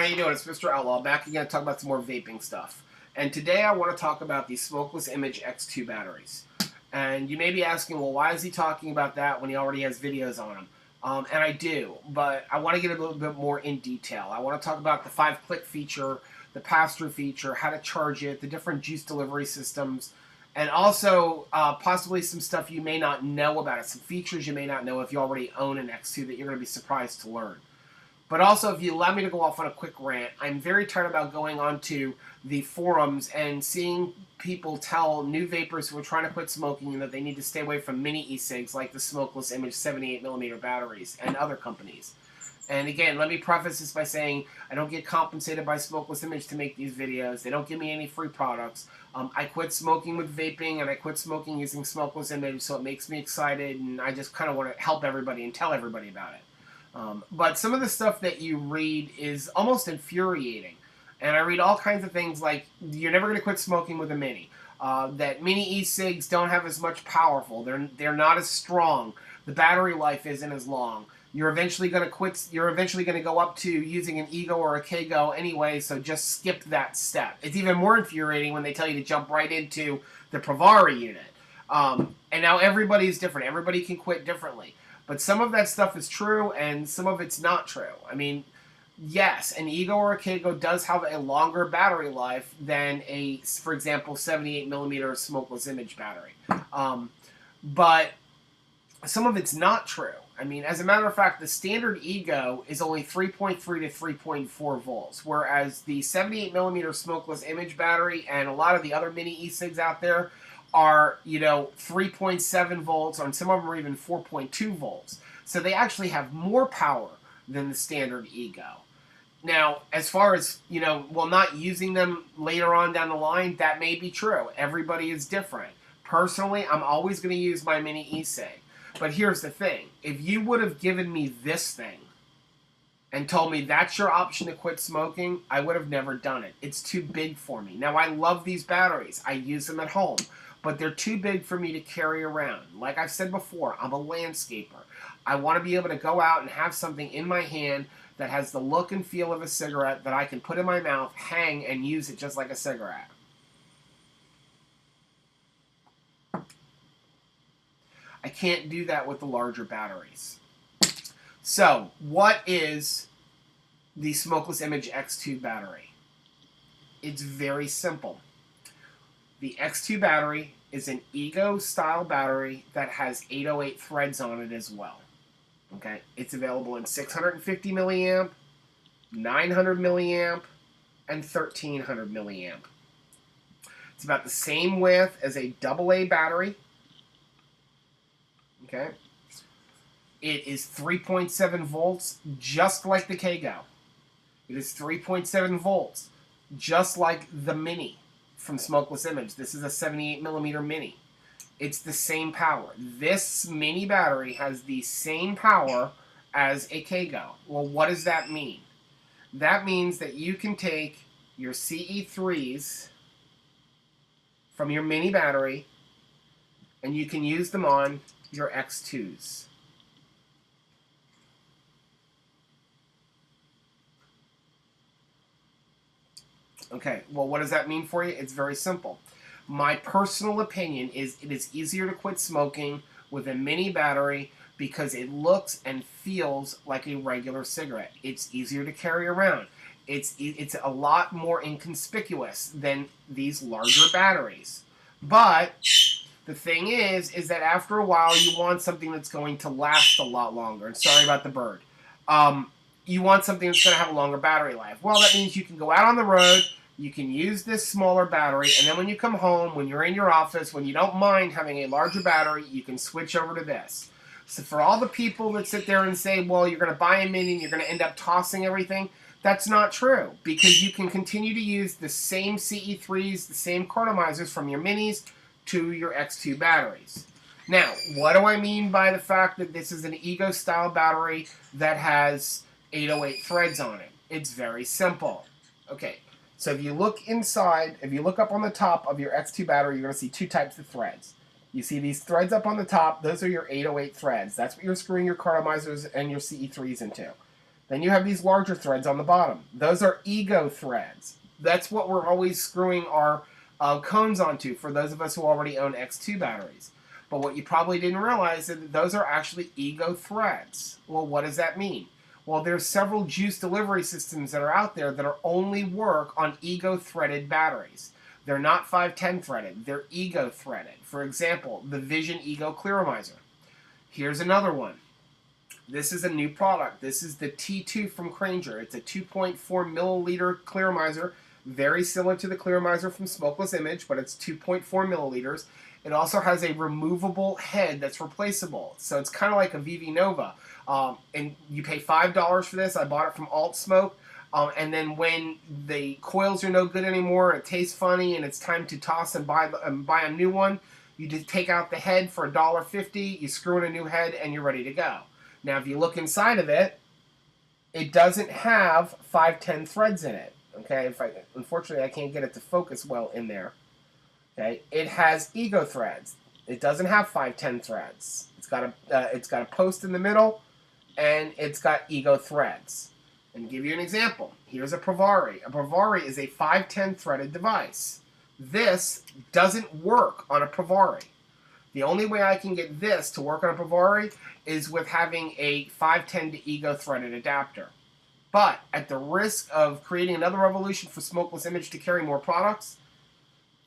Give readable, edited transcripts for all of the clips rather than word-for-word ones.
you doing? It's Mr. Outlaw back again to talk about some more vaping stuff. And today I want to talk about the Smokeless Image X2 batteries. And you may be asking, well, why is he talking about that when he already has videos on them? And I do, but I want to get a little bit more in detail. I want to talk about the 5-click feature, the pass-through feature, how to charge it, the different juice delivery systems, and also possibly some stuff you may not know about it, some features you may not know if you already own an X2 that you're going to be surprised to learn. But also, if you allow me to go off on a quick rant, I'm very tired about going onto the forums and seeing people tell new vapors who are trying to quit smoking that they need to stay away from mini e-cigs like the Smokeless Image 78mm batteries and other companies. And again, let me preface this by saying I don't get compensated by Smokeless Image to make these videos. They don't give me any free products. I quit smoking with vaping, and I quit smoking using Smokeless Image, so it makes me excited, and I just kind of want to help everybody and tell everybody about it. But some of the stuff that you read is almost infuriating. And I read all kinds of things like, you're never going to quit smoking with a mini. That mini e-cigs don't have as much powerful. They're not as strong. The battery life isn't as long. You're eventually going to quit. You're eventually going to go up to using an ego or a K-Go anyway, so just skip that step. It's even more infuriating when they tell you to jump right into the Pravari unit. And now everybody's different. Everybody can quit differently. But some of that stuff is true, and some of it's not true. I mean, yes, an Ego or a K-Go does have a longer battery life than a, for example, 78mm Smokeless Image battery. But some of it's not true. I mean, as a matter of fact, the standard Ego is only 3.3 to 3.4 volts, whereas the 78mm Smokeless Image battery and a lot of the other mini e-cigs out there are, 3.7 volts, and some of them are even 4.2 volts. So they actually have more power than the standard Ego. Now, as far as, not using them later on down the line, that may be true. Everybody is different. Personally, I'm always going to use my mini e-cig. But here's the thing. If you would have given me this thing and told me that's your option to quit smoking, I would have never done it. It's too big for me. Now, I love these batteries. I use them at home. But they're too big for me to carry around. Like I've said before, I'm a landscaper. I want to be able to go out and have something in my hand that has the look and feel of a cigarette that I can put in my mouth, hang, and use it just like a cigarette. I can't do that with the larger batteries. So, what is the Smokeless Image X2 battery? It's very simple. The X2 battery is an Ego-style battery that has 808 threads on it as well. Okay, it's available in 650 milliamp, 900 milliamp, and 1300 milliamp. It's about the same width as a AA battery. Okay, it is 3.7 volts, just like the K-Go. It is 3.7 volts, just like the Mini from Smokeless Image. This is a 78mm Mini. It's the same power. This mini battery has the same power as a K-Go. Well, what does that mean? That means that you can take your CE3s from your mini battery and you can use them on your X2s. Okay, well, what does that mean for you? It's very simple. My personal opinion is it is easier to quit smoking with a mini battery because it looks and feels like a regular cigarette. It's easier to carry around. It's a lot more inconspicuous than these larger batteries. But the thing is that after a while you want something that's going to last a lot longer. And sorry about the bird. You want something that's going to have a longer battery life. Well, that means you can go out on the road, you can use this smaller battery, and then when you come home, when you're in your office, when you don't mind having a larger battery, you can switch over to this. So for all the people that sit there and say, well, you're going to buy a mini and you're going to end up tossing everything, that's not true, because you can continue to use the same CE3s, the same cartomizers from your minis to your X2 batteries. Now, what do I mean by the fact that this is an Ego-style battery that has 808 threads on it? It's very simple. Okay, so if you look inside, if you look up on the top of your X2 battery, you're going to see two types of threads. You see these threads up on the top, those are your 808 threads. That's what you're screwing your cartomizers and your CE3s into. Then you have these larger threads on the bottom. Those are ego threads. That's what we're always screwing our cones onto for those of us who already own X2 batteries. But what you probably didn't realize is that those are actually ego threads. Well, what does that mean? Well, there's several juice delivery systems that are out there that are only work on ego threaded batteries. They're not 510 threaded. They're ego threaded. For example, the Vision Ego Clearomizer. Here's another one. This is a new product. This is the T2 from Cranger. It's a 2.4 milliliter clearomizer, very similar to the clearomizer from Smokeless Image, but it's 2.4 milliliters. It also has a removable head that's replaceable. So it's kind of like a VV Nova. And you pay $5 for this. I bought it from Alt Smoke. And then when the coils are no good anymore, and it tastes funny, and it's time to toss and buy a new one, you just take out the head for $1.50, you screw in a new head, and you're ready to go. Now, if you look inside of it, it doesn't have 510 threads in it. Okay, unfortunately, I can't get it to focus well in there. Okay, it has ego threads. It doesn't have 510 threads. It's got a post in the middle, and it's got ego threads. And to give you an example, here's a Provari. A Provari is a 510 threaded device. This doesn't work on a Provari. The only way I can get this to work on a Provari is with having a 510 to ego threaded adapter. But at the risk of creating another revolution for Smokeless Image to carry more products,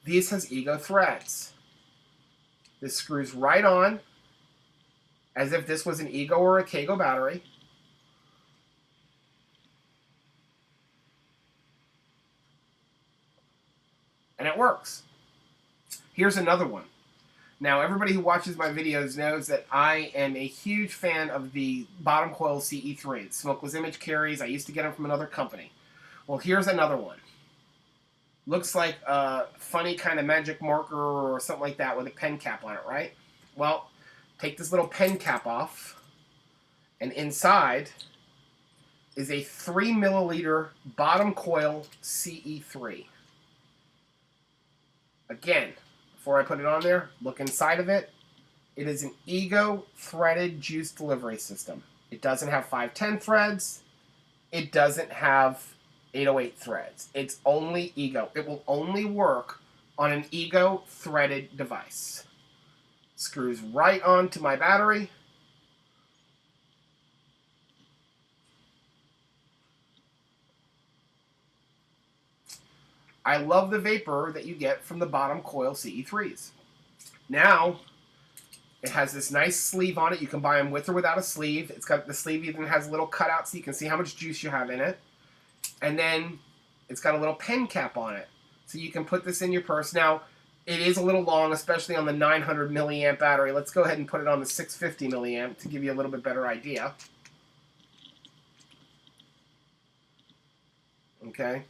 this has ego threads. This screws right on as if this was an ego or a Kago battery. And it works. Here's another one. Now, everybody who watches my videos knows that I am a huge fan of the bottom coil CE3. Smokeless Image carries. I used to get them from another company. Well, here's another one. Looks like a funny kind of magic marker or something like that with a pen cap on it, right? Well, take this little pen cap off, and inside is a 3 milliliter bottom coil CE3. Again, before I put it on there, look inside of it. It is an ego threaded juice delivery system. It doesn't have 510 threads. It doesn't have 808 threads. It's only ego. It will only work on an ego threaded device. Screws right onto my battery. I love the vapor that you get from the bottom coil CE3s. Now, it has this nice sleeve on it. You can buy them with or without a sleeve. It's got the sleeve even has a little cutout so you can see how much juice you have in it. And then it's got a little pen cap on it. So you can put this in your purse. Now, it is a little long, especially on the 900 milliamp battery. Let's go ahead and put it on the 650 milliamp to give you a little bit better idea. Okay.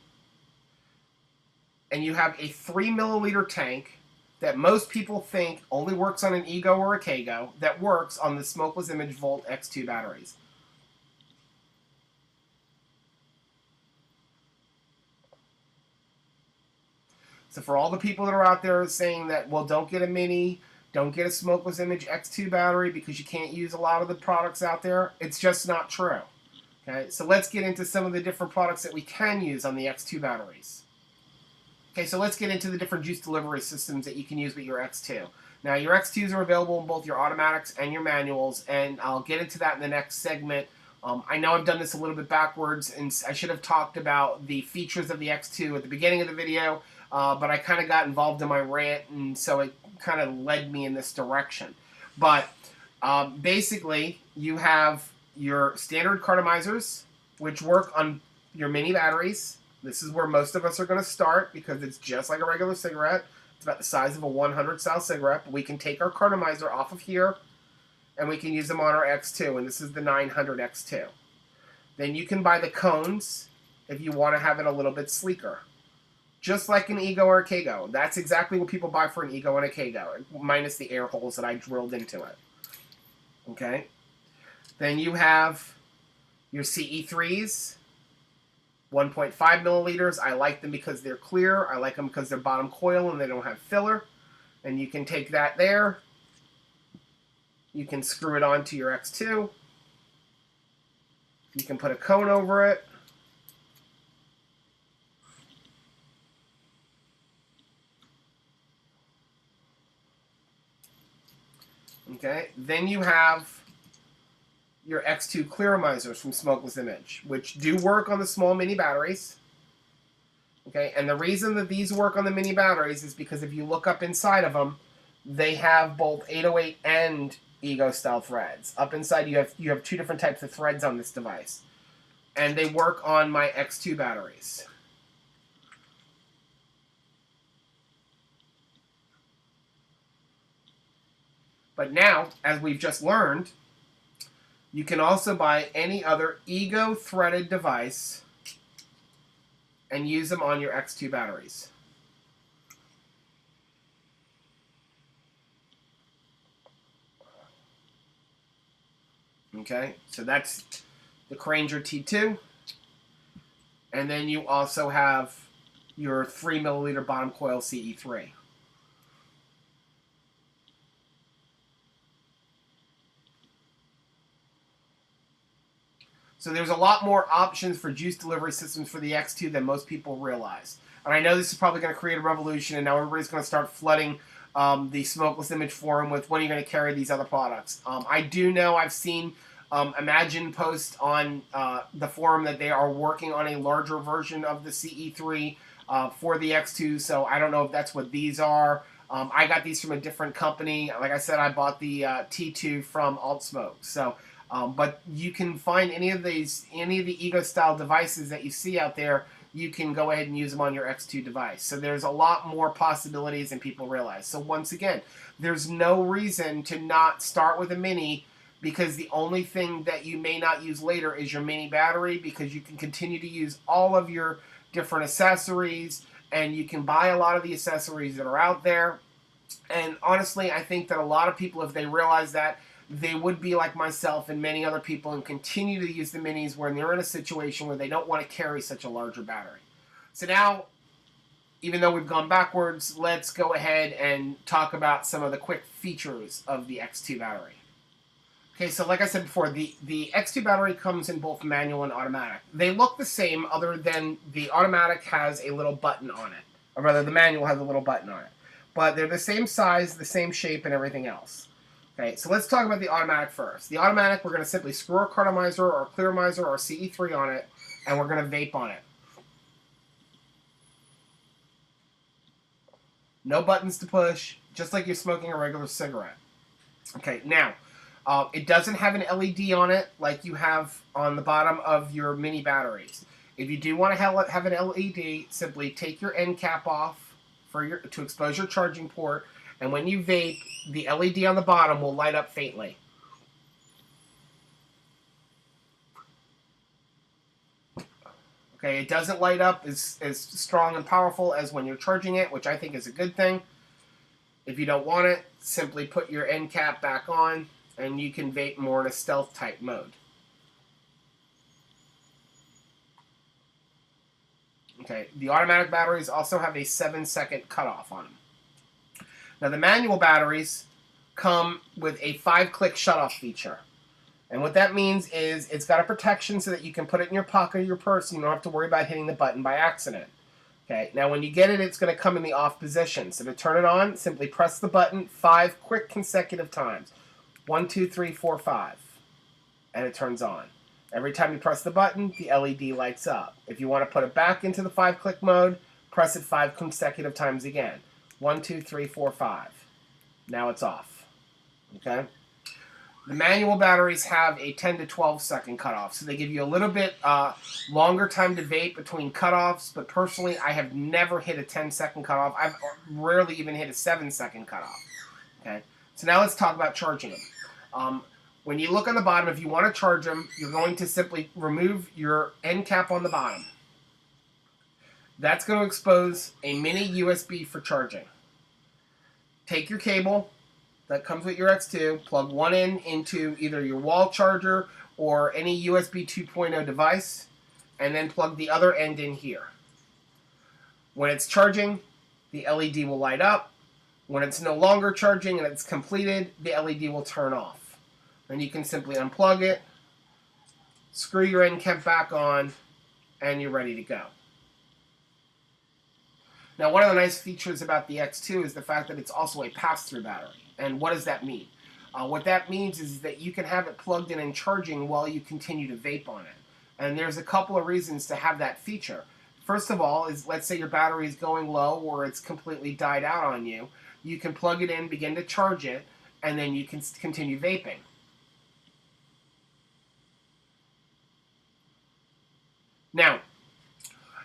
And you have a 3 milliliter tank that most people think only works on an ego or a Kago that works on the Smokeless Image Volt X2 batteries. So for all the people that are out there saying that, well, don't get a Mini, don't get a Smokeless Image X2 battery because you can't use a lot of the products out there, it's just not true. Okay, so let's get into some of the different products that we can use on the X2 batteries. Okay, so let's get into the different juice delivery systems that you can use with your X2. Now, your X2s are available in both your automatics and your manuals, and I'll get into that in the next segment. I know I've done this a little bit backwards, and I should have talked about the features of the X2 at the beginning of the video, but I kind of got involved in my rant, and so it kind of led me in this direction. But basically, you have your standard cartomizers, which work on your mini batteries. This is where most of us are going to start because it's just like a regular cigarette. It's about the size of a 100 style cigarette. But we can take our cartomizer off of here and we can use them on our X2. And this is the 900 X2. Then you can buy the cones if you want to have it a little bit sleeker. Just like an ego or a Kago. That's exactly what people buy for an ego and a Kago, minus the air holes that I drilled into it. Okay? Then you have your CE3s. 1.5 milliliters. I like them because they're clear. I like them because they're bottom coil and they don't have filler. And you can take that there. You can screw it onto your X2. You can put a cone over it. Okay, then you have your X2 clearomizers from Smokeless Image, which do work on the small mini batteries. Okay, and the reason that these work on the mini batteries is because if you look up inside of them, they have both 808 and Ego style threads. Up inside, you have two different types of threads on this device, and they work on my X2 batteries. But now, as we've just learned, you can also buy any other Ego threaded device and use them on your X2 batteries. Okay, so that's the Cranger T2. And then you also have your 3 milliliter bottom coil CE3. So there's a lot more options for juice delivery systems for the X2 than most people realize. And I know this is probably going to create a revolution, and now everybody's going to start flooding the Smokeless Image forum with when are you going to carry these other products. I do know I've seen Imagine post on the forum that they are working on a larger version of the CE3 for the X2, so I don't know if that's what these are. I got these from a different company. Like I said, I bought the T2 from Altsmoke. So, but you can find any of the Ego style devices that you see out there. You can go ahead and use them on your X2 device. So there's a lot more possibilities than people realize. So once again, there's no reason to not start with a mini, because the only thing that you may not use later is your mini battery, because you can continue to use all of your different accessories, and you can buy a lot of the accessories that are out there. And honestly, I think that a lot of people, if they realize that, they would be like myself and many other people and continue to use the minis when they're in a situation where they don't want to carry such a larger battery. So now, even though we've gone backwards, let's go ahead and talk about some of the quick features of the X2 battery. Okay, so like I said before, the X2 battery comes in both manual and automatic. They look the same, other than the automatic has a little button on it. Or rather, the manual has a little button on it. But they're the same size, the same shape, and everything else. Okay, so let's talk about the automatic first. The automatic, we're going to simply screw our cartomizer or clearomizer or CE3 on it, and we're going to vape on it. No buttons to push, just like you're smoking a regular cigarette. Okay, now, it doesn't have an LED on it like you have on the bottom of your mini batteries. If you do want to have an LED, simply take your end cap off to expose your charging port, and when you vape, the LED on the bottom will light up faintly. Okay, it doesn't light up as strong and powerful as when you're charging it, which I think is a good thing. If you don't want it, simply put your end cap back on, and you can vape more in a stealth type mode. Okay, the automatic batteries also have a 7-second cutoff on them. Now the manual batteries come with a 5-click shutoff feature. And what that means is it's got a protection so that you can put it in your pocket or your purse and you don't have to worry about hitting the button by accident. Okay, now when you get it, it's going to come in the off position. So to turn it on, simply press the button 5 quick consecutive times. 1, 2, 3, 4, 5. And it turns on. Every time you press the button, the LED lights up. If you want to put it back into the 5-click mode, press it 5 consecutive times again. 1, 2, 3, 4, 5. Now it's off. Okay? The manual batteries have a 10 to 12 second cutoff, so they give you a little bit longer time to vape between cutoffs, but personally, I have never hit a 10-second cutoff. I've rarely even hit a 7-second cutoff. Okay? So now let's talk about charging them. When you look on the bottom, if you want to charge them, you're going to simply remove your end cap on the bottom. That's going to expose a mini USB for charging. Take your cable that comes with your X2, plug one end into either your wall charger or any USB 2.0 device, and then plug the other end in here. When it's charging, the LED will light up. When it's no longer charging and it's completed, the LED will turn off. Then you can simply unplug it, screw your end cap back on, and you're ready to go. Now, one of the nice features about the X2 is the fact that it's also a pass-through battery. And what does that mean? What that means is that you can have it plugged in and charging while you continue to vape on it. And there's a couple of reasons to have that feature. First of all is, let's say your battery is going low or it's completely died out on you. You can plug it in, begin to charge it, and then you can continue vaping. Now,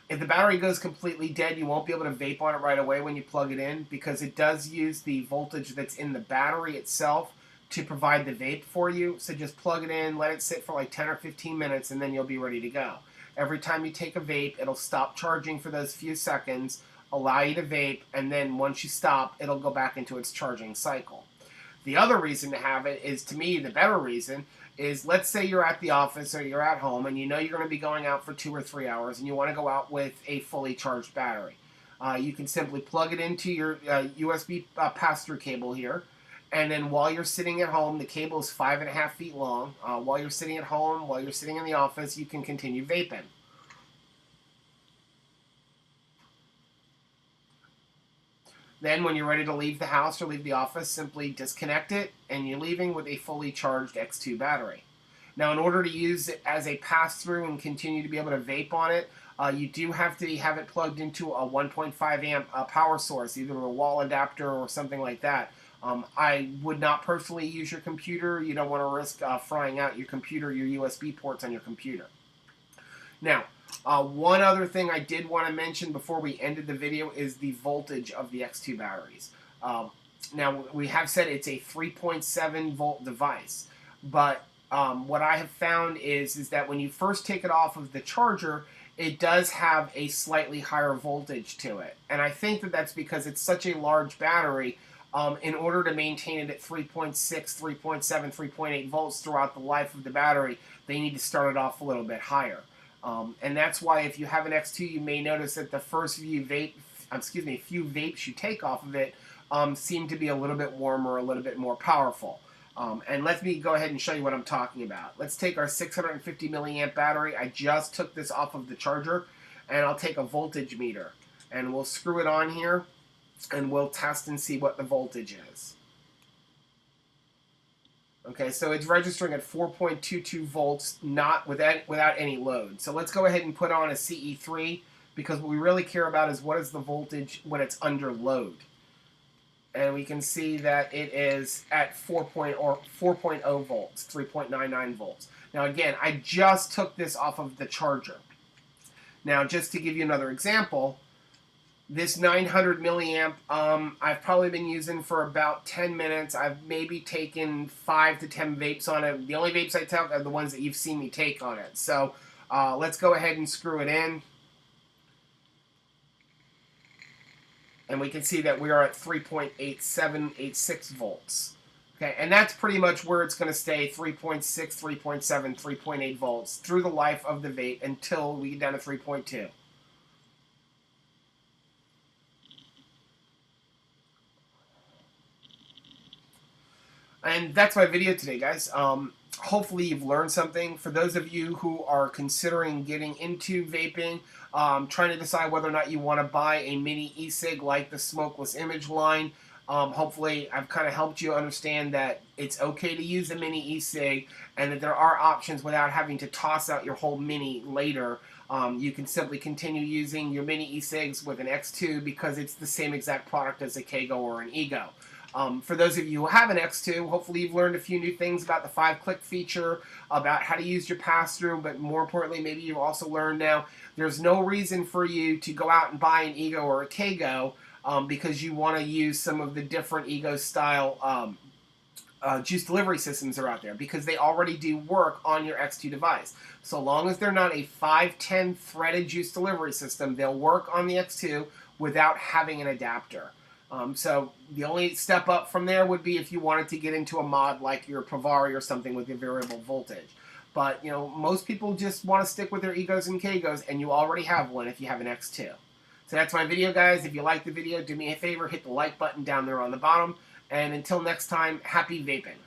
if the battery goes completely dead, you won't be able to vape on it right away when you plug it in, because it does use the voltage that's in the battery itself to provide the vape for you. So just plug it in, let it sit for like 10 or 15 minutes, and then you'll be ready to go. Every time you take a vape, it'll stop charging for those few seconds, allow you to vape, and then once you stop, it'll go back into its charging cycle. The other reason to have it is, to me, the better reason, is let's say you're at the office or you're at home and you know you're going to be going out for 2 or 3 hours and you want to go out with a fully charged battery. You can simply plug it into your USB pass-through cable here, and then while you're sitting at home, the cable is 5.5 feet long. While you're sitting at home, while you're sitting in the office, you can continue vaping. Then when you're ready to leave the house or leave the office, simply disconnect it, and you're leaving with a fully charged X2 battery. Now, in order to use it as a pass-through and continue to be able to vape on it, you do have to have it plugged into a 1.5 amp power source, either a wall adapter or something like that. I would not personally use your computer. You don't want to risk frying out your computer, your USB ports on your computer. Now, one other thing I did want to mention before we ended the video is the voltage of the X2 batteries. Now, we have said it's a 3.7 volt device, but what I have found is that when you first take it off of the charger, it does have a slightly higher voltage to it. And I think that that's because it's such a large battery. In order to maintain it at 3.6, 3.7, 3.8 volts throughout the life of the battery, they need to start it off a little bit higher. And that's why if you have an X2, you may notice that the first few vapes you take off of it seem to be a little bit warmer, a little bit more powerful. And let me go ahead and show you what I'm talking about. Let's take our 650 milliamp battery. I just took this off of the charger, and I'll take a voltage meter, and we'll screw it on here, and we'll test and see what the voltage is. Okay, so it's registering at 4.22 volts, not without any load. So let's go ahead and put on a CE3, because what we really care about is what is the voltage when it's under load. And we can see that it is at 4.0 volts, 3.99 volts. Now again, I just took this off of the charger. Now just to give you another example, this 900 milliamp, I've probably been using for about 10 minutes. I've maybe taken 5 to 10 vapes on it. The only vapes I take are the ones that you've seen me take on it. So let's go ahead and screw it in. And we can see that we are at 3.8786 volts. Okay, and that's pretty much where it's going to stay, 3.6, 3.7, 3.8 volts through the life of the vape until we get down to 3.2. And that's my video today, guys. Hopefully you've learned something. For those of you who are considering getting into vaping, trying to decide whether or not you want to buy a mini e-cig like the Smokeless Image line, hopefully I've kind of helped you understand that it's okay to use a mini e-cig and that there are options without having to toss out your whole mini later. You can simply continue using your mini e-cigs with an X2 because it's the same exact product as a Kago or an Ego. For those of you who have an X2, hopefully you've learned a few new things about the 5-click feature, about how to use your pass-through, but more importantly, maybe you've also learned now there's no reason for you to go out and buy an Ego or a Kago because you want to use some of the different Ego-style juice delivery systems that are out there, because they already do work on your X2 device. So long as they're not a 510 threaded juice delivery system, they'll work on the X2 without having an adapter. So the only step up from there would be if you wanted to get into a mod like your Pravari or something with a variable voltage. But, you know, most people just want to stick with their Egos and Kagos, and you already have one if you have an X2. So that's my video, guys. If you liked the video, do me a favor, hit the like button down there on the bottom. And until next time, happy vaping.